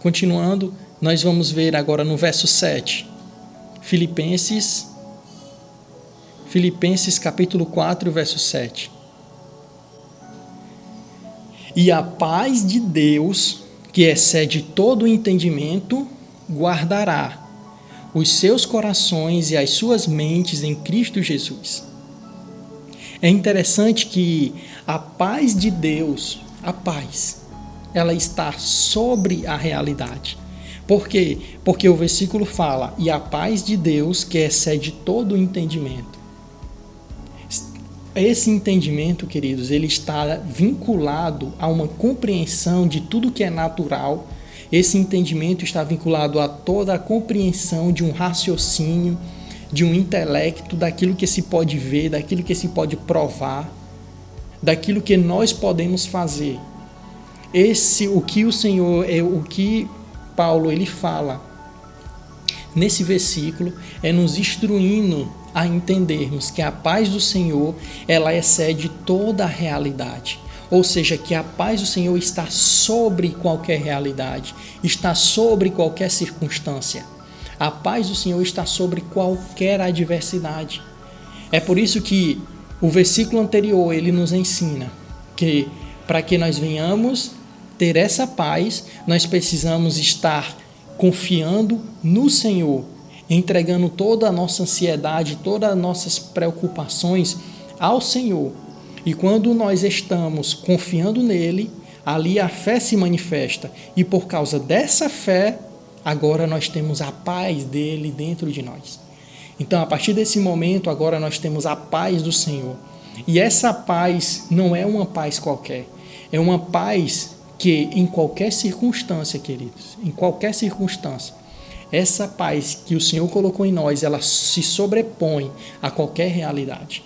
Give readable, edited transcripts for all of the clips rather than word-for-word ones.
Continuando, nós vamos ver agora no verso 7. Filipenses capítulo 4, verso 7. E a paz de Deus, que excede todo o entendimento, guardará os seus corações e as suas mentes em Cristo Jesus. É interessante que a paz de Deus, ela está sobre a realidade. Por quê? Porque o versículo fala, e a paz de Deus que excede todo o entendimento. Esse entendimento, queridos, ele está vinculado a uma compreensão de tudo que é natural. Esse entendimento está vinculado a toda a compreensão de um raciocínio, de um intelecto, daquilo que se pode ver, daquilo que se pode provar, daquilo que nós podemos fazer. O que Paulo ele fala nesse versículo é nos instruindo a entendermos que a paz do Senhor, ela excede toda a realidade. Ou seja, que a paz do Senhor está sobre qualquer realidade, está sobre qualquer circunstância. A paz do Senhor está sobre qualquer adversidade. É por isso que o versículo anterior, ele nos ensina que para que nós venhamos ter essa paz, nós precisamos estar confiando no Senhor, entregando toda a nossa ansiedade, todas as nossas preocupações ao Senhor. E quando nós estamos confiando nele, ali a fé se manifesta. E por causa dessa fé, agora nós temos a paz dele dentro de nós. Então, a partir desse momento, agora nós temos a paz do Senhor. E essa paz não é uma paz qualquer. É uma paz que em qualquer circunstância, queridos, em qualquer circunstância, essa paz que o Senhor colocou em nós, ela se sobrepõe a qualquer realidade.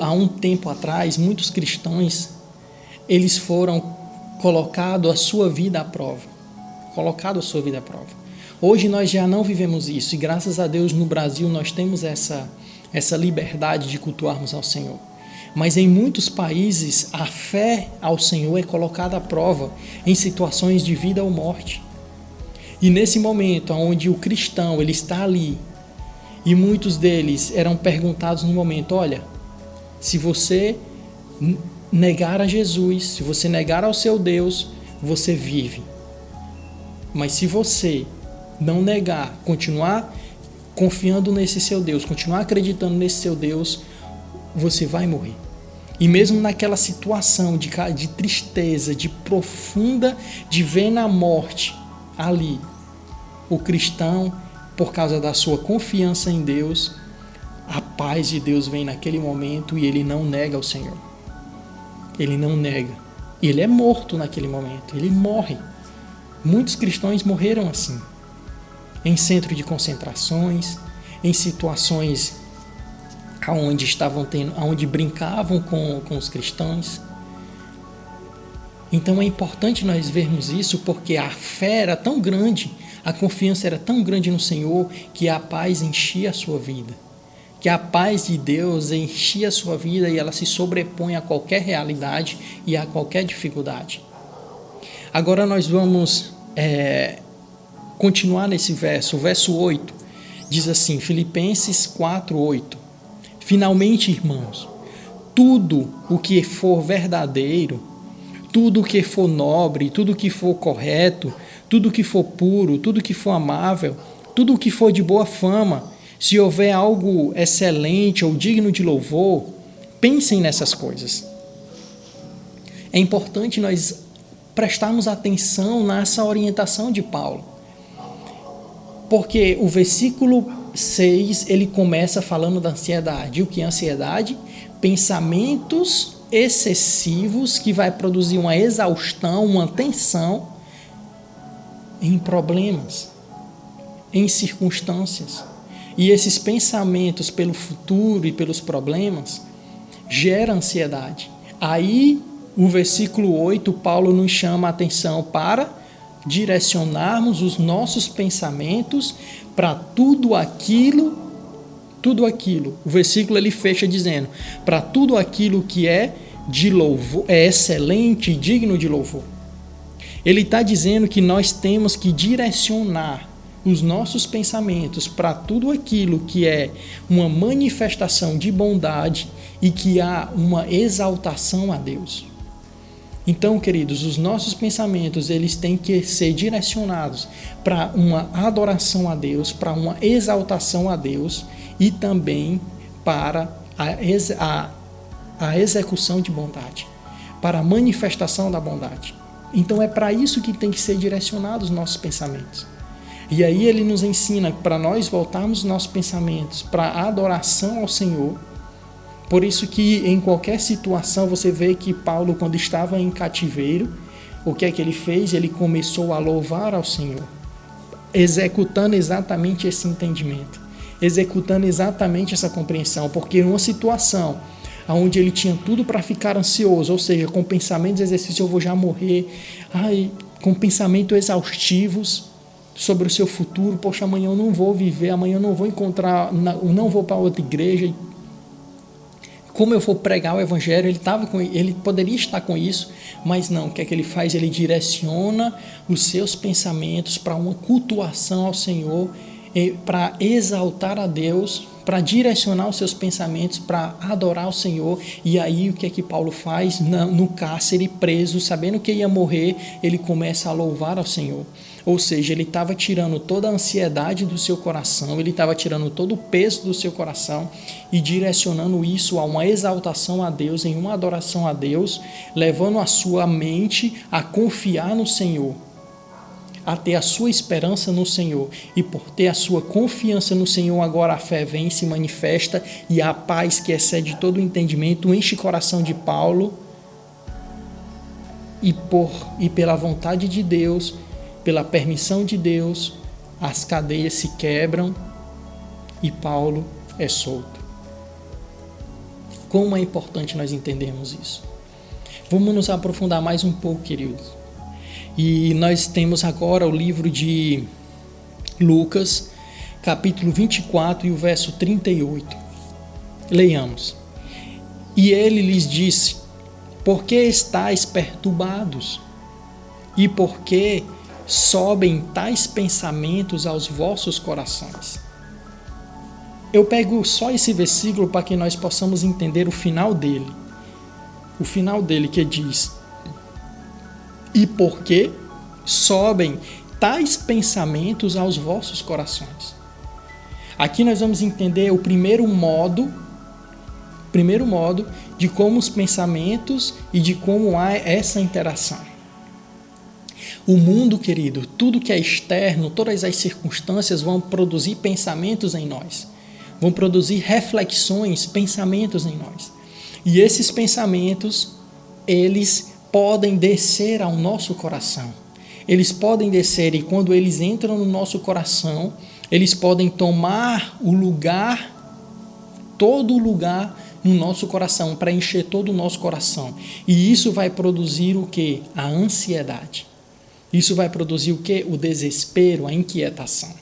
Há um tempo atrás, muitos cristãos, eles foram colocado a sua vida à prova. Hoje nós já não vivemos isso, e graças a Deus no Brasil nós temos essa liberdade de cultuarmos ao Senhor. Mas em muitos países a fé ao Senhor é colocada à prova em situações de vida ou morte. E nesse momento onde o cristão ele está ali, e muitos deles eram perguntados no momento, olha, se você negar a Jesus, se você negar ao seu Deus, você vive. Mas se você não negar, continuar confiando nesse seu Deus, continuar acreditando nesse seu Deus, você vai morrer. E mesmo naquela situação de tristeza, de profunda, de ver na morte ali, o cristão, por causa da sua confiança em Deus, a paz de Deus vem naquele momento e ele não nega ao Senhor. Ele não nega. Ele é morto naquele momento, ele morre. Muitos cristãos morreram assim, em centro de concentrações, em situações onde brincavam com os cristãos. Então é importante nós vermos isso, porque a fé era tão grande, a confiança era tão grande no Senhor, que a paz enchia a sua vida. Que a paz de Deus enchia a sua vida e ela se sobrepõe a qualquer realidade e a qualquer dificuldade. Agora nós vamos continuar nesse verso. O verso 8 diz assim, Filipenses 4, 8. Finalmente, irmãos, tudo o que for verdadeiro, tudo o que for nobre, tudo o que for correto, tudo o que for puro, tudo o que for amável, tudo o que for de boa fama, se houver algo excelente ou digno de louvor, pensem nessas coisas. É importante nós prestarmos atenção nessa orientação de Paulo, porque o versículo 6, ele começa falando da ansiedade. E o que é ansiedade? Pensamentos excessivos que vai produzir uma exaustão, uma tensão em problemas, em circunstâncias. E esses pensamentos pelo futuro e pelos problemas geram ansiedade. Aí, o versículo 8, Paulo nos chama a atenção para direcionarmos os nossos pensamentos para tudo aquilo. O versículo ele fecha dizendo, para tudo aquilo que é de louvor, é excelente e digno de louvor. Ele está dizendo que nós temos que direcionar os nossos pensamentos para tudo aquilo que é uma manifestação de bondade e que há uma exaltação a Deus. Então, queridos, os nossos pensamentos eles têm que ser direcionados para uma adoração a Deus, para uma exaltação a Deus e também para a execução de bondade, para a manifestação da bondade. Então é para isso que tem que ser direcionados os nossos pensamentos. E aí ele nos ensina para nós voltarmos nossos pensamentos para a adoração ao Senhor. Por isso que em qualquer situação você vê que Paulo, quando estava em cativeiro, o que é que ele fez? Ele começou a louvar ao Senhor, executando exatamente esse entendimento, executando exatamente essa compreensão, porque em uma situação onde ele tinha tudo para ficar ansioso, ou seja, com pensamentos de exercício, eu vou já morrer, com pensamentos exaustivos sobre o seu futuro, poxa, amanhã eu não vou viver, amanhã eu não vou encontrar, não vou para outra igreja, como eu vou pregar o evangelho? Ele poderia estar com isso, mas não, o que é que ele faz? Ele direciona os seus pensamentos para uma cultuação ao Senhor, para exaltar a Deus, para direcionar os seus pensamentos para adorar o Senhor. E aí o que é que Paulo faz? No cárcere, preso, sabendo que ia morrer, ele começa a louvar ao Senhor. Ou seja, ele estava tirando toda a ansiedade do seu coração, ele estava tirando todo o peso do seu coração e direcionando isso a uma exaltação a Deus, em uma adoração a Deus, levando a sua mente a confiar no Senhor, a ter a sua esperança no Senhor. E por ter a sua confiança no Senhor, agora a fé vem e se manifesta, e a paz que excede todo o entendimento enche o coração de Paulo, e pela vontade de Deus, pela permissão de Deus, as cadeias se quebram e Paulo é solto. Como é importante nós entendermos isso. Vamos nos aprofundar mais um pouco, queridos. E nós temos agora o livro de Lucas, capítulo 24 e o verso 38. Leiamos. E ele lhes disse: por que estáis perturbados? E por que sobem tais pensamentos aos vossos corações? Eu pego só esse versículo para que nós possamos entender o final dele. O final dele que diz: e por que sobem tais pensamentos aos vossos corações? Aqui nós vamos entender o primeiro modo de como os pensamentos e de como há essa interação. O mundo, querido, tudo que é externo, todas as circunstâncias vão produzir pensamentos em nós, vão produzir reflexões, pensamentos em nós. E esses pensamentos, eles podem descer ao nosso coração. Eles podem descer e quando eles entram no nosso coração, eles podem tomar o lugar, todo o lugar no nosso coração, para encher todo o nosso coração. E isso vai produzir o quê? A ansiedade. Isso vai produzir o quê? O desespero, a inquietação.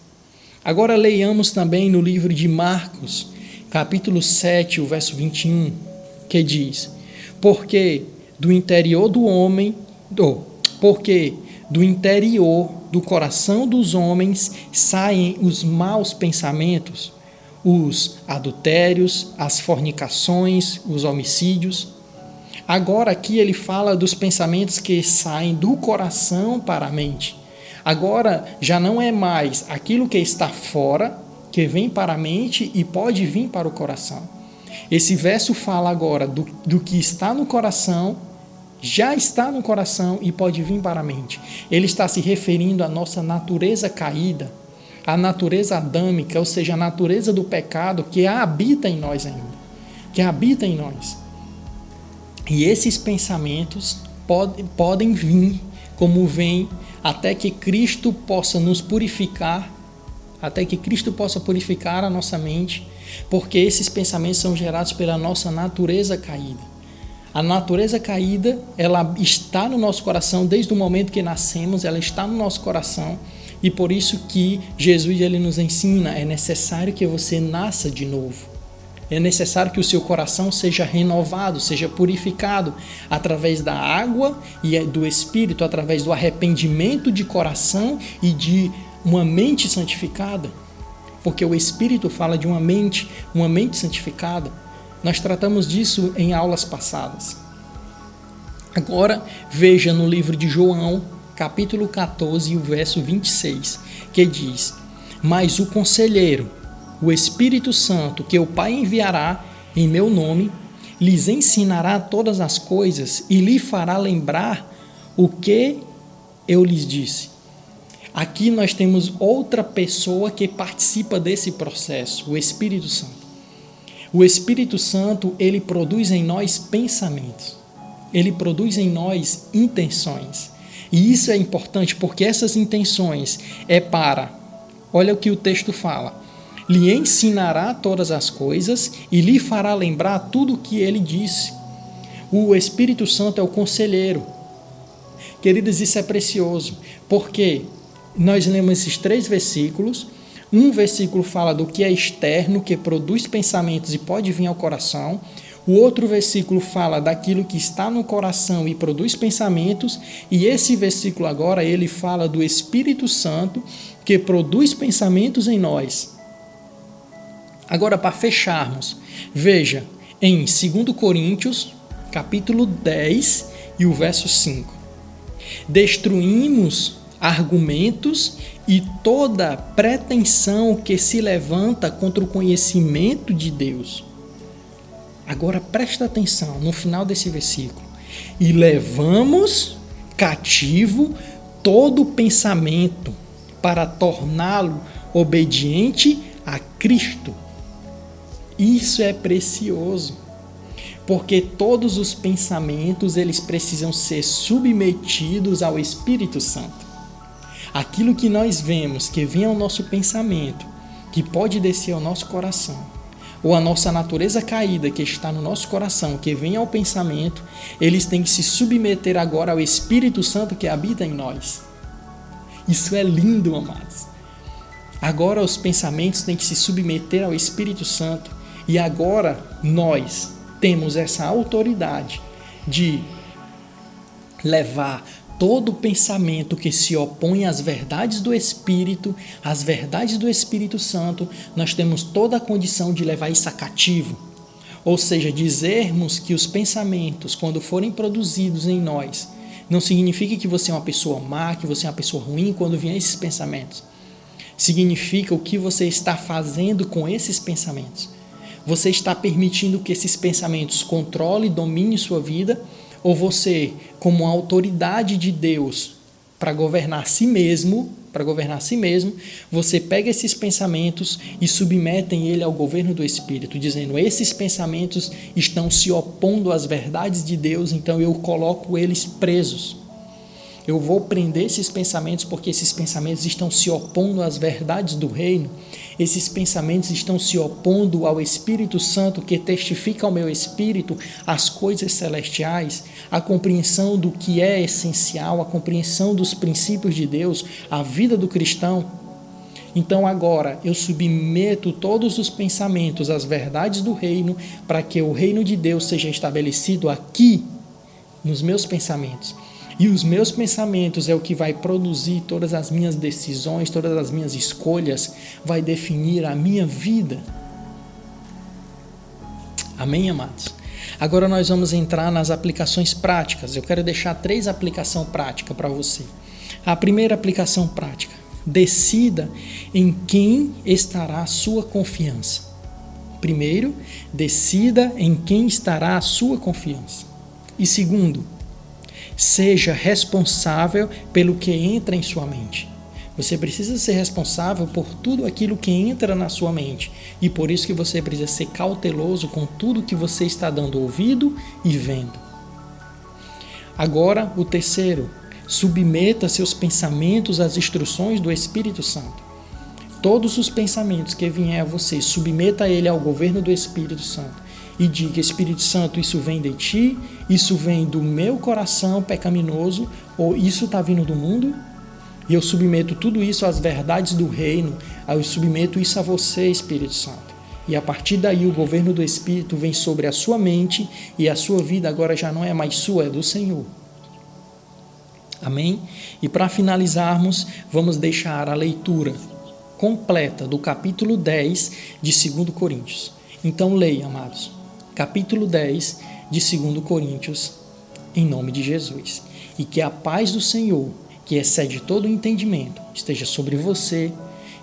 Agora leiamos também no livro de Marcos, capítulo 7, o verso 21, que diz: porque do interior do coração dos homens saem os maus pensamentos, os adultérios, as fornicações, os homicídios. Agora aqui ele fala dos pensamentos que saem do coração para a mente. Agora já não é mais aquilo que está fora, que vem para a mente e pode vir para o coração. Esse verso fala agora do que está no coração, já está no coração e pode vir para a mente. Ele está se referindo à nossa natureza caída, à natureza adâmica, ou seja, a natureza do pecado que habita em nós ainda, que habita em nós. E esses pensamentos podem vir, como vem, até que Cristo possa nos purificar, até que Cristo possa purificar a nossa mente, porque esses pensamentos são gerados pela nossa natureza caída. A natureza caída, ela está no nosso coração desde o momento que nascemos, ela está no nosso coração, e por isso que Jesus ele nos ensina, é necessário que você nasça de novo. É necessário que o seu coração seja renovado, seja purificado através da água e do Espírito, através do arrependimento de coração e de uma mente santificada. Porque o Espírito fala de uma mente santificada. Nós tratamos disso em aulas passadas. Agora, veja no livro de João, capítulo 14, o verso 26, que diz: Mas o Conselheiro, o Espírito Santo, que o Pai enviará em meu nome, lhes ensinará todas as coisas e lhe fará lembrar o que eu lhes disse. Aqui nós temos outra pessoa que participa desse processo, o Espírito Santo. O Espírito Santo, ele produz em nós pensamentos. Ele produz em nós intenções. E isso é importante porque essas intenções é para, olha o que o texto fala, lhe ensinará todas as coisas e lhe fará lembrar tudo o que ele disse. O Espírito Santo é o conselheiro. Queridos, isso é precioso, porque nós lemos esses 3 versículos. Um versículo fala do que é externo, que produz pensamentos e pode vir ao coração. O outro versículo fala daquilo que está no coração e produz pensamentos. E esse versículo agora, ele fala do Espírito Santo, que produz pensamentos em nós. Agora, para fecharmos, veja em 2 Coríntios, capítulo 10 e o verso 5. Destruímos argumentos e toda pretensão que se levanta contra o conhecimento de Deus. Agora presta atenção no final desse versículo. E levamos cativo todo pensamento para torná-lo obediente a Cristo. Isso é precioso, porque todos os pensamentos eles precisam ser submetidos ao Espírito Santo. Aquilo que nós vemos que vem ao nosso pensamento, que pode descer ao nosso coração, ou a nossa natureza caída que está no nosso coração, que vem ao pensamento, eles têm que se submeter agora ao Espírito Santo que habita em nós. Isso é lindo, amados. Agora os pensamentos têm que se submeter ao Espírito Santo e agora nós temos essa autoridade de levar todo pensamento que se opõe às verdades do Espírito, às verdades do Espírito Santo, nós temos toda a condição de levar isso a cativo. Ou seja, dizermos que os pensamentos, quando forem produzidos em nós, não significa que você é uma pessoa má, que você é uma pessoa ruim quando vier esses pensamentos. Significa o que você está fazendo com esses pensamentos. Você está permitindo que esses pensamentos controlem e dominem sua vida, ou você, como autoridade de Deus para governar a si mesmo, você pega esses pensamentos e submetem ele ao governo do Espírito, dizendo: esses pensamentos estão se opondo às verdades de Deus, então eu coloco eles presos. Eu vou prender esses pensamentos porque esses pensamentos estão se opondo às verdades do reino. Esses pensamentos estão se opondo ao Espírito Santo que testifica ao meu espírito as coisas celestiais, a compreensão do que é essencial, a compreensão dos princípios de Deus, a vida do cristão. Então agora eu submeto todos os pensamentos às verdades do reino para que o reino de Deus seja estabelecido aqui nos meus pensamentos. E os meus pensamentos é o que vai produzir todas as minhas decisões, todas as minhas escolhas, vai definir a minha vida. Amém, amados? Agora nós vamos entrar nas aplicações práticas. Eu quero deixar 3 aplicações práticas para você. A primeira aplicação prática: decida em quem estará a sua confiança. Primeiro, decida em quem estará a sua confiança. E segundo, seja responsável pelo que entra em sua mente. Você precisa ser responsável por tudo aquilo que entra na sua mente. E por isso que você precisa ser cauteloso com tudo que você está dando ouvido e vendo. Agora, o terceiro: submeta seus pensamentos às instruções do Espírito Santo. Todos os pensamentos que vier a você, submeta ele ao governo do Espírito Santo. E diga: Espírito Santo, isso vem de ti, isso vem do meu coração pecaminoso, ou isso está vindo do mundo? E eu submeto tudo isso às verdades do reino, eu submeto isso a você, Espírito Santo. E a partir daí o governo do Espírito vem sobre a sua mente e a sua vida agora já não é mais sua, é do Senhor. Amém? E para finalizarmos, vamos deixar a leitura completa do capítulo 10 de 2 Coríntios. Então leia, amados, capítulo 10 de 2 Coríntios, em nome de Jesus. E que a paz do Senhor, que excede todo o entendimento, esteja sobre você,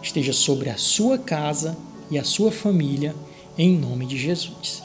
esteja sobre a sua casa e a sua família, em nome de Jesus.